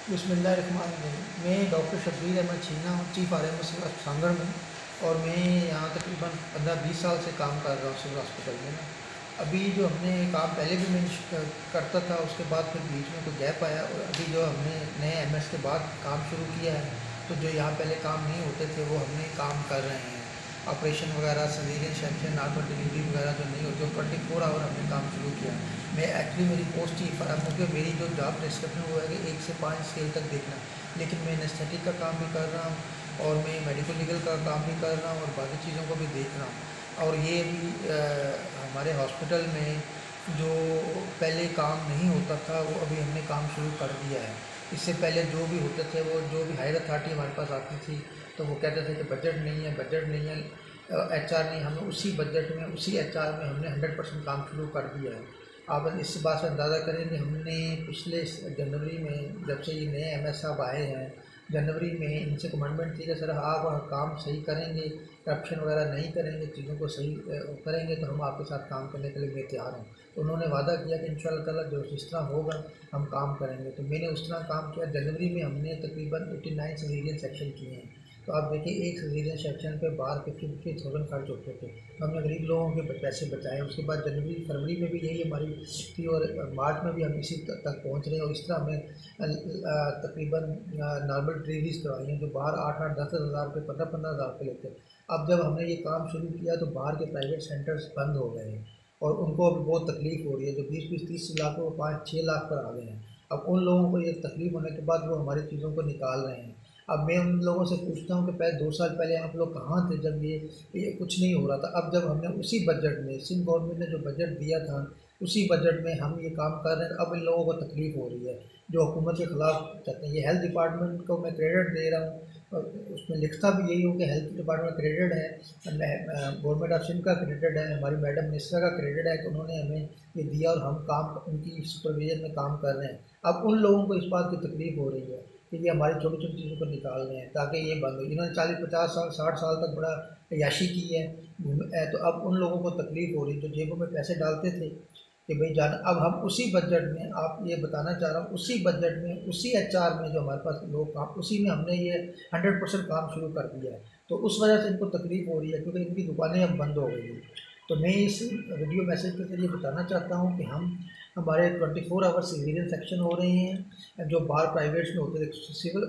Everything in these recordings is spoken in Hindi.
बिस्मिल्लाहिर्रहमानिर्रहीम। मैं डॉक्टर शब्बीर अहमद छीना हूँ, चीफ RMS सांगड़ में। और मैं यहाँ तकरीबन 15-20 साल से काम कर रहा हूँ सिविल हॉस्पिटल में ना। अभी जो हमने काम पहले भी मैं करता था, उसके बाद फिर बीच में कोई गैप आया, और अभी जो हमने नए MS के बाद काम शुरू किया है, तो जो यहाँ पहले काम नहीं होते थे वो हमने काम कर रहे हैं। ऑपरेशन वगैरह, सर्जरी सेक्शन, नॉर्मल डिलीवरी वगैरह जो नहीं होती, 24 आवर हमने काम शुरू किया। मैं एक्चुअली मेरी पोस्ट चीफ RMS, क्योंकि मेरी जो जॉब डिस्क्रिप्शन वो है कि 1 से 5 स्केल तक देखना, लेकिन मैं एनेस्थेटिक का काम भी कर रहा हूँ और मैं मेडिकल लीगल का काम भी कर रहा हूँ और बाकी चीज़ों को भी देख रहा हूँ। और ये भी हमारे हॉस्पिटल में जो पहले काम नहीं होता था वो अभी हमने काम शुरू कर दिया है। इससे पहले जो भी होते थे, वो जो भी हायर अथॉरिटी हमारे पास आती थी तो वो कहते थे कि बजट नहीं है, बजट नहीं है, HR नहीं। हमें उसी बजट में, उसी HR में हमने 100% काम शुरू कर दिया है। आप इस बात से अंदाज़ा करें कि हमने पिछले जनवरी में, जब से ये नए MS साहब आए हैं, जनवरी में इनसे कमिटमेंट थी कि सर आप काम सही करेंगे, करप्शन वगैरह नहीं करेंगे, चीज़ों को सही करेंगे तो हम आपके साथ काम करने के लिए मैं तैयार हूँ। तो उन्होंने वादा किया कि इंशाअल्लाह ताला जो जिस तरह होगा हम काम करेंगे। तो मैंने उस तरह काम किया। जनवरी में हमने तकरीबन 89 सर्जरीज सेक्शन किए हैं। तो आप देखिए, एक सर्जरी सेक्शन पे बाहर 50,000 खर्च होते थे। हमने गरीब लोगों के पैसे बचाए। उसके बाद जनवरी फरवरी में भी यही हमारी थी, और मार्च में भी हम इसी तक पहुँच रहे हैं। और इस तरह हमें तकरीबन नॉर्मल डिलीवरीज करवाई हैं जो बाहर 8-8, 10-10 हज़ार रुपये, 15-15 हज़ार रुपये लेते हैं। अब जब हमने ये काम शुरू किया तो बाहर के प्राइवेट सेंटर्स बंद हो गए हैं और उनको अभी बहुत तकलीफ़ हो रही है। जो 20-20, 30 लाख, वो 5-6 लाख पर आ गए हैं। अब उन लोगों को ये तकलीफ़ होने के बाद वो हमारी चीज़ों को निकाल रहे हैं। अब मैं उन लोगों से पूछता हूँ कि पहले 2 साल पहले आप लोग कहाँ थे जब ये कुछ नहीं हो रहा था। अब जब हमने उसी बजट में, सिंध गवर्नमेंट ने जो बजट दिया था, उसी बजट में हम ये काम कर रहे हैं, अब इन लोगों को तकलीफ़ हो रही है जो हुकूमत के ख़िलाफ़ चाहते हैं। ये हेल्थ डिपार्टमेंट को मैं क्रेडिट दे रहा हूँ, और उसमें लिखता भी यही हूँ कि हेल्थ डिपार्टमेंट क्रेडिट है, गवर्नमेंट ऑफ सिंध का क्रेडिट है, हमारी मैडम मिनिस्टर का क्रेडिट है कि उन्होंने हमें ये दिया और हम काम उनकी सुपरविजन में काम कर रहे हैं। अब उन लोगों को इस बात की तकलीफ़ हो रही है कि ये हमारी छोटी छोटी चीज़ों को निकाल रहे हैं ताकि ये बंद हो। इन्होंने 40-50 साल, 60 साल तक बड़ा अय्याशी की है, तो अब उन लोगों को तकलीफ़ हो रही है जो जेबों में पैसे डालते थे कि भाई जाना। अब हम उसी बजट में, आप ये बताना चाह रहा हूँ, उसी बजट में, उसी HR में जो हमारे पास लोग काम, उसी में हमने ये 100% काम शुरू कर दिया है। तो उस वजह से इनको तकलीफ़ हो रही है क्योंकि इनकी दुकानें अब बंद हो गई हैं। तो मैं इस वीडियो मैसेज के ज़रिए बताना चाहता हूँ कि हमारे 24 आवर सिविलियन सेक्शन हो रहे हैं जो बाहर प्राइवेट्स में होते थे। सिविल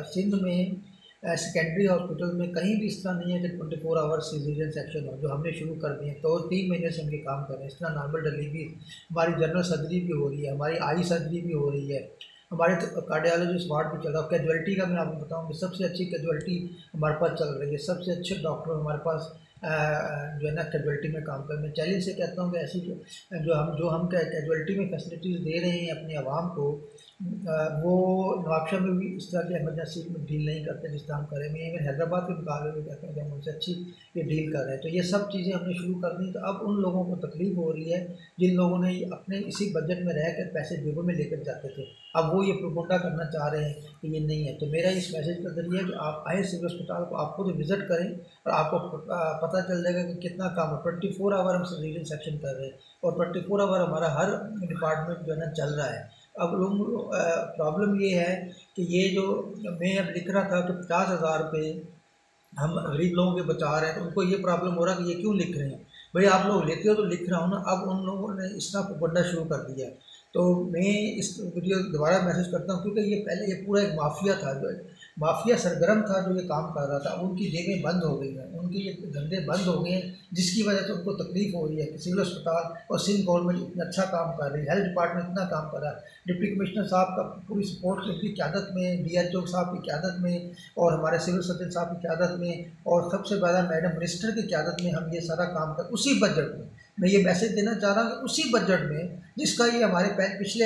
सिंध में सेकेंडरी हॉस्पिटल में कहीं भी इस तरह नहीं है कि 24 आवर सिविलियन सेक्शन हो, जो हमने शुरू कर दिए। तो 3 महीने से हम ये काम कर रहे हैं। इस तरह नॉर्मल डिलीवरी, हमारी जनरल सर्जरी भी हो रही है, हमारी आई सर्जरी भी हो रही है, हमारे कार्डियोलॉजिस्ट वार्ड भी चल रहा है। कैजुअलिटी का मैं आपको बताऊँ कि सबसे अच्छी कैजुअलिटी हमारे पास चल रही है। सबसे अच्छे डॉक्टर हमारे पास जो है ना कैजुअलिटी में काम कर। मैं चैलेंज से कहता हूँ कि ऐसी जो हम कैजुअलिटी में फैसिलिटीज़ दे रहे हैं अपने आवाम को, वो नवाबशाह में भी इस तरह की इमरजेंसी में डील नहीं करते जिस तरह हम करें। मैं इवन हैदराबाद के मुकाबले में कहते हैं कि हम उनसे अच्छी ये डील कर रहे हैं। तो ये सब चीज़ें हमने शुरू कर दी। तो अब उन लोगों को तकलीफ़ हो रही है जिन लोगों ने अपने इसी बजट में रह कर पैसे जेबों में लेकर जाते थे। अब वो ये प्रोपोगंडा करना चाह रहे हैं कि ये नहीं है। तो मेरा इस मैसेज का जरिए कि आप आए सिविल अस्पताल को, आप खुद विज़िट करें और आपको पता चल जाएगा कि कितना काम है। 24 आवर हम सर्जरी सेक्शन कर रहे हैं और 24 आवर हमारा हर डिपार्टमेंट जो है ना चल रहा है। अब लोग प्रॉब्लम ये है कि ये जो मैं अब लिख रहा था कि 50,000 रुपये हम गरीब लोगों के बचा रहे हैं, तो उनको ये प्रॉब्लम हो रहा है कि ये क्यों लिख रहे हैं। भाई आप लोग लेते हो तो लिख रहा हूँ ना। अब उन लोगों ने इस तरह प्रोपगंडा शुरू कर दिया। तो मैं इस वीडियो दोबारा मैसेज करता हूँ क्योंकि ये पहले ये पूरा एक माफिया था, जो माफिया सरगर्म था जो ये काम कर रहा था। अब उनकी जेबें बंद हो गई हैं, उनके ये धंधे बंद हो गए हैं, जिसकी वजह से उनको तकलीफ़ हो रही है कि सिविल अस्पताल और सिंध गवर्नमेंट इतना अच्छा काम कर रही है, हेल्थ डिपार्टमेंट इतना काम कर रहा है, डिप्टी कमिश्नर साहब का पूरी सपोर्ट उनकी क़यादत में, DHO साहब की क़यादत में और हमारे सिविल सर्जन साहब की क़यादत में और सबसे ज़्यादा मैडम मिनिस्टर की क़यादत में हम ये सारा काम कर उसी बजट में। मैं ये मैसेज देना चाह रहा हूँ कि उसी बजट में जिसका ये हमारे पिछले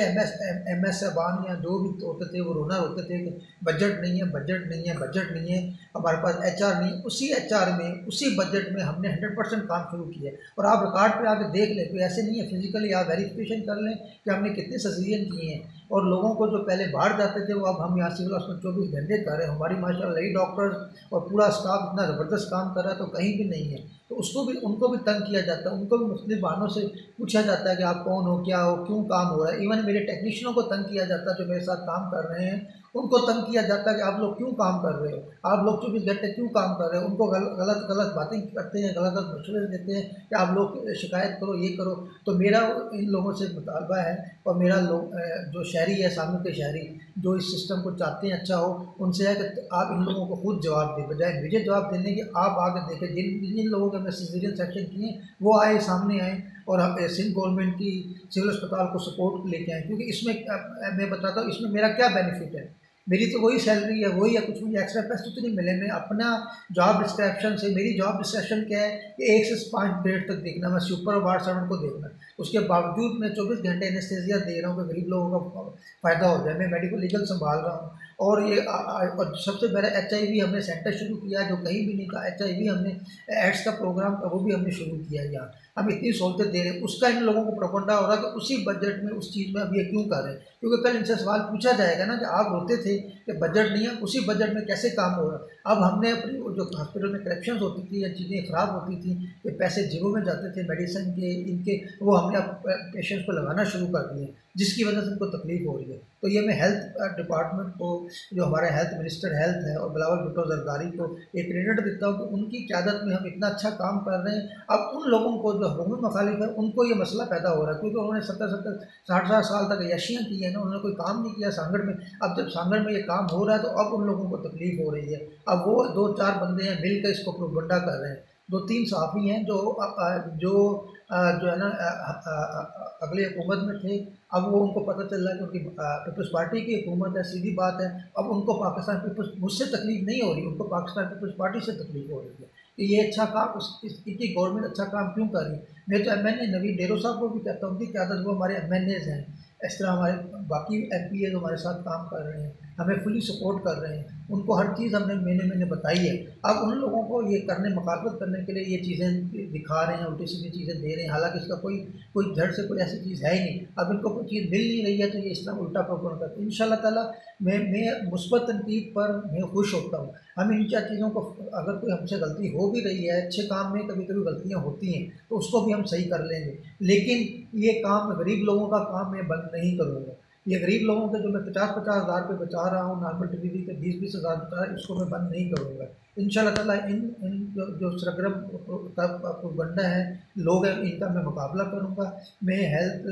MS साहबान या जो भी होते थे वो रोना होते थे कि बजट नहीं है, बजट नहीं है, बजट नहीं है, हमारे पास HR नहीं है। उसी HR में, उसी बजट में हमने 100% काम शुरू किया है। और आप रिकॉर्ड पे आके देख लें, कोई ऐसे नहीं है, फिजिकली आप वेरिफिकेशन कर लें कि हमने कितने सर्जरीज किए हैं। और लोगों को जो पहले बाहर जाते थे वो अब हम यहाँ सिविल हॉस्पिटल 24 घंटे कर रहे हैं। हमारी माशाल्लाह लेडी डॉक्टर्स और पूरा स्टाफ इतना ज़बरदस्त काम कर रहा है तो कहीं भी नहीं है। तो उसको भी उनको भी तंग किया जाता है, उनको भी मुख्तलिफ बहानों से पूछा जाता है कि आप कौन हो, क्या हो, क्यों काम हो रहा है। इवन मेरे टेक्नीशियनों को तंग किया जाता है जो मेरे साथ काम कर रहे हैं, उनको तंग किया जाता है कि आप लोग क्यों काम कर रहे हो, आप लोग 24 घंटे क्यों काम कर रहे हो। उनको गलत गलत बातें करते हैं, गलत गलत मशवरे देते हैं कि आप लोग शिकायत करो, ये करो। तो मेरा इन लोगों से मुतालबा है और मेरा लोग जो शहरी है, सामने के शहरी जो इस सिस्टम को चाहते हैं अच्छा हो, उनसे है कि आप इन लोगों को खुद जवाब दें, बजाय मुझे जवाब देने के आप आगे देखें। जिन जिन लोगों के हमने सिजेरियन सेक्शन किए वो आए, सामने आए और हम सिंध गवर्नमेंट की सिविल अस्पताल को सपोर्ट लेके आए। क्योंकि इसमें मैं बताता हूँ इसमें मेरा क्या बेनिफिट है। मेरी तो वही सैलरी है, वही है, कुछ मुझे एक्स्ट्रा पैसे तो नहीं मिले। मैं अपना जॉब डिस्क्रिप्शन से, मेरी जॉब डिस्क्रिप्शन क्या है कि 1 से 5 ग्रेड तक देखना, मैं सुपर वार्ड सर्वेंट को देखना। उसके बावजूद मैं 24 घंटे एनेस्थीसिया दे रहा हूँ कि गरीब लोगों का फ़ायदा हो जाए। मैं मेडिकल लीगल संभाल रहा हूँ और ये और सबसे पहले HIV हमने सेंटर शुरू किया जो कहीं भी नहीं था। HIV हमने एड्स का प्रोग्राम वो भी हमने शुरू किया है। यहाँ हम इतनी सहूलतें दे रहे हैं, उसका इन लोगों को प्रोपगंडा हो रहा है कि उसी बजट में उस चीज़ में अब ये क्यों कर रहे हैं। क्योंकि कल इनसे सवाल पूछा जाएगा ना कि आप रोते थे कि बजट नहीं है, उसी बजट में कैसे काम हो रहा है। अब हमने अपनी जो हॉस्पिटल में करप्शन होती थी या चीज़ें ख़राब होती थी कि पैसे जेबों में जाते थे मेडिसिन के इनके, वो हमने अब पेशेंट्स को लगाना शुरू कर दिए, जिसकी वजह से उनको तकलीफ हो रही है। तो ये मैं हेल्थ डिपार्टमेंट को, जो हमारे हेल्थ मिनिस्टर हेल्थ है, और बिलावल भुट्टो जरदारी को एक क्रेडिट देता हूँ कि उनकी क़यादत में हम इतना अच्छा काम कर रहे हैं। अब उन लोगों को जो हुकूमत मुखालिफ है उनको ये मसला पैदा हो रहा है, क्योंकि उन्होंने 70-70 60-60 साल तक यशियाँ की है ना, उन्होंने कोई काम नहीं किया सांगड़ में। अब जब सांगड़ में ये काम हो रहा है तो अब उन लोगों को तकलीफ हो रही है। अब वो 2-4 बंदे हैं मिल कर इसको प्रोपगंडा कर रहे हैं। 2-3 सहाफ़ी हैं जो है ना अगली हुकूमत में थे। अब वो उनको पता चल रहा है कि उनकी पीपल्स पार्टी की हुकूमत है, सीधी बात है। अब उनको पाकिस्तान पीपल्स मुझसे तकलीफ नहीं हो रही, उनको पाकिस्तान पीपल्स पार्टी से तकलीफ हो रही है कि ये अच्छा काम इनकी गवर्नमेंट अच्छा काम क्यों कर रही है। मैं तो MNA नवीन डेरो साहब को भी कहता हूँ, उनकी क़यादत वो हमारे MNAs हैं। इस तरह हमारे बाकी MP जो हमारे साथ काम कर रहे हैं, हमें फुली सपोर्ट कर रहे हैं, उनको हर चीज़ हमने महीने बताई है। अब उन लोगों को ये मुखालफत करने के लिए ये चीज़ें दिखा रहे हैं, उल्टी सीधी चीज़ें दे रहे हैं, हालांकि इसका कोई जड़ से कोई ऐसी चीज़ है ही नहीं। अब इनको कोई चीज़ मिल नहीं रही है तो ये इस तरह उल्टा प्रोग्राम करते हैं। इंशाल्लाह ताला मैं मुस्बत तनकीद पर मैं खुश होता हूँ। हम इन 4 चीज़ों को, अगर कोई हमसे गलती हो भी रही है, अच्छे काम में कभी कभी गलतियाँ होती हैं तो उसको भी हम सही कर लेंगे, लेकिन ये काम गरीब लोगों का काम मैं बंद नहीं करूँगा। ये गरीब लोगों के जो मैं 50-50 हज़ार रुपये बचा रहा हूँ, नॉर्मल डिलीवरी के 20-20 हज़ार बचा रहा हूँ, इसको मैं बंद नहीं करूँगा। इंशाल्लाह ताला इन जो सरगर्म प्रोपगंडा है लोग हैं, इनका मैं मुकाबला करूँगा। मैं हेल्थ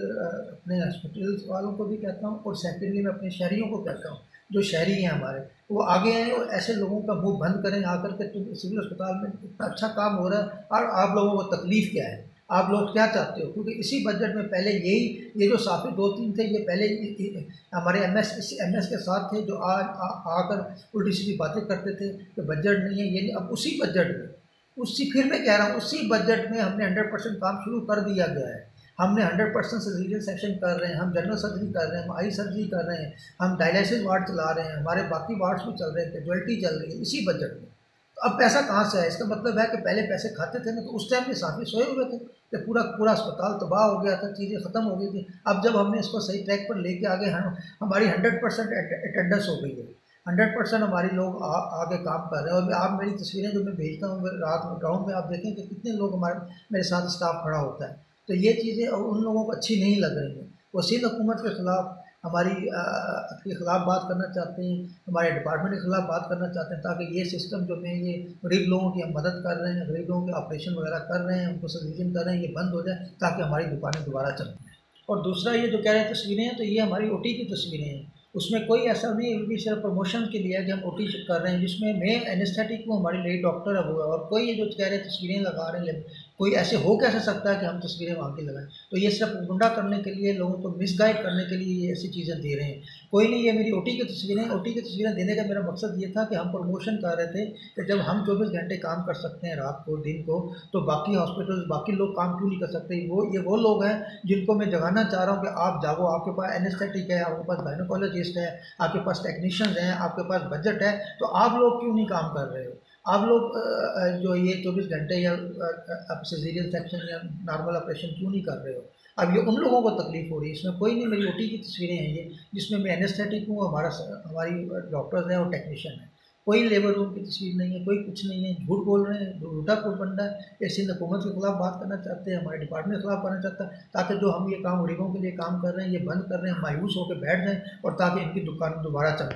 अपने हॉस्पिटल्स वालों को भी कहता हूँ और सेकेंडली मैं अपने शहरियों को कहता हूँ, जो शहरी हैं हमारे, वो आगे आएँ और ऐसे लोगों का मुँह बंद करें आकर के। तो सिविल अस्पताल में इतना अच्छा काम हो रहा है और आप लोगों को तकलीफ़ क्या है, आप लोग क्या चाहते हो। क्योंकि इसी बजट में पहले ये जो साफी 2-3 थे, ये पहले हमारे MS के साथ थे, जो आकर उल्टी सीधी बातें करते थे कि बजट नहीं है ये नहीं। अब उसी बजट में, फिर मैं कह रहा हूँ, उसी बजट में हमने 100% काम शुरू कर दिया गया है। हमने 100% सर्जिकल सेक्शन कर रहे हैं, हम जनरल सर्जरी कर रहे हैं, हम आई सर्जरी कर रहे हैं, हम डायलिसिस वार्ड चला रहे हैं, हमारे बाकी वार्ड्स भी चल रहे हैं, कैजुअल्टी चल रही है इसी बजट में। तो अब पैसा कहाँ से आया? इसका मतलब है कि पहले पैसे खाते थे ना, तो उस टाइम ये साफी सोए हुए थे कि पूरा अस्पताल तबाह हो गया था, चीज़ें ख़त्म हो गई थी। अब जब हमने इसको सही ट्रैक पर लेके आगे हमारी 100% अटेंडेंस हो गई है, 100% हमारी लोग आगे काम कर रहे हैं। और आप मेरी तस्वीरें जो मैं भेजता हूँ रात में ग्राउंड में, आप देखें कि कितने लोग मेरे साथ स्टाफ खड़ा होता है। तो ये चीज़ें उन लोगों को अच्छी नहीं लग रही हैं। वो सिंध हुकूमत के ख़िलाफ़ के ख़िलाफ़ बात करना चाहते हैं, हमारे डिपार्टमेंट के ख़िलाफ़ बात करना चाहते हैं, ताकि ये सिस्टम जो में ये गरीब लोगों की हम मदद कर रहे हैं, गरीब लोगों के ऑपरेशन वगैरह कर रहे हैं, उनको सर्जरी कर रहे हैं, ये बंद हो जाए ताकि हमारी दुकानें दोबारा चलें। और दूसरा ये जो कह रहे हैं तस्वीरें हैं, तो ये हमारी OT की तस्वीरें हैं। उसमें कोई ऐसा नहीं है कि सिर्फ प्रमोशन के लिए कि हम OT कर रहे हैं, जिसमें मैं एनेस्थेटिक हूँ, हमारी लेडी डॉक्टर है वो है। और कोई ये जो कह रहे हैं तस्वीरें लगा रहे हैं, कोई ऐसे हो कैसे सकता है कि हम तस्वीरें वहाँ की लगाएं। तो ये सिर्फ गुंडा करने के लिए, लोगों को मिसगाइड करने के लिए ये ऐसी चीज़ें दे रहे हैं। कोई नहीं, ये मेरी OT की तस्वीरें, OT की तस्वीरें देने का मेरा मकसद ये था कि हम प्रमोशन कर रहे थे कि जब हम 24 घंटे काम कर सकते हैं रात को दिन को, तो बाकी हॉस्पिटल बाकी लोग काम क्यों नहीं कर सकते। ये वो लोग हैं जिनको मैं जगाना चाह रहा हूँ कि आप जागो, आपके पास एनेस्थेटिक है, आपके पास गायनोकोलॉजिस्ट है, आपके पास टेक्नीशियंस हैं, आपके पास बजट है, तो आप लोग क्यों नहीं काम कर रहे हो। आप लोग जो ये 24 घंटे या आप सिजेरियन सेक्शन या नॉर्मल ऑपरेशन क्यों नहीं कर रहे हो। अब ये उन लोगों को तकलीफ हो रही है, इसमें कोई नहीं। मेरी ओटी की तस्वीरें हैं ये, जिसमें मैं एनेस्थेटिक हूँ, हमारी डॉक्टर्स हैं और टेक्नीशियन है। कोई लेबर रूम की तस्वीर नहीं है, कोई कुछ नहीं है। झूठ बोल रहे हैं, झूठा प्रोपगंडा है। ये सिंध हुकूमत के खिलाफ बात करना चाहते हैं, हमारे डिपार्टमेंट के खिलाफ करना चाहता है, ताकि जो हम ये काम गरीबों के लिए काम कर रहे हैं ये बंद कर रहे हैं, मायूस होकर बैठ जाएं, और ताकि इनकी दुकान दोबारा चल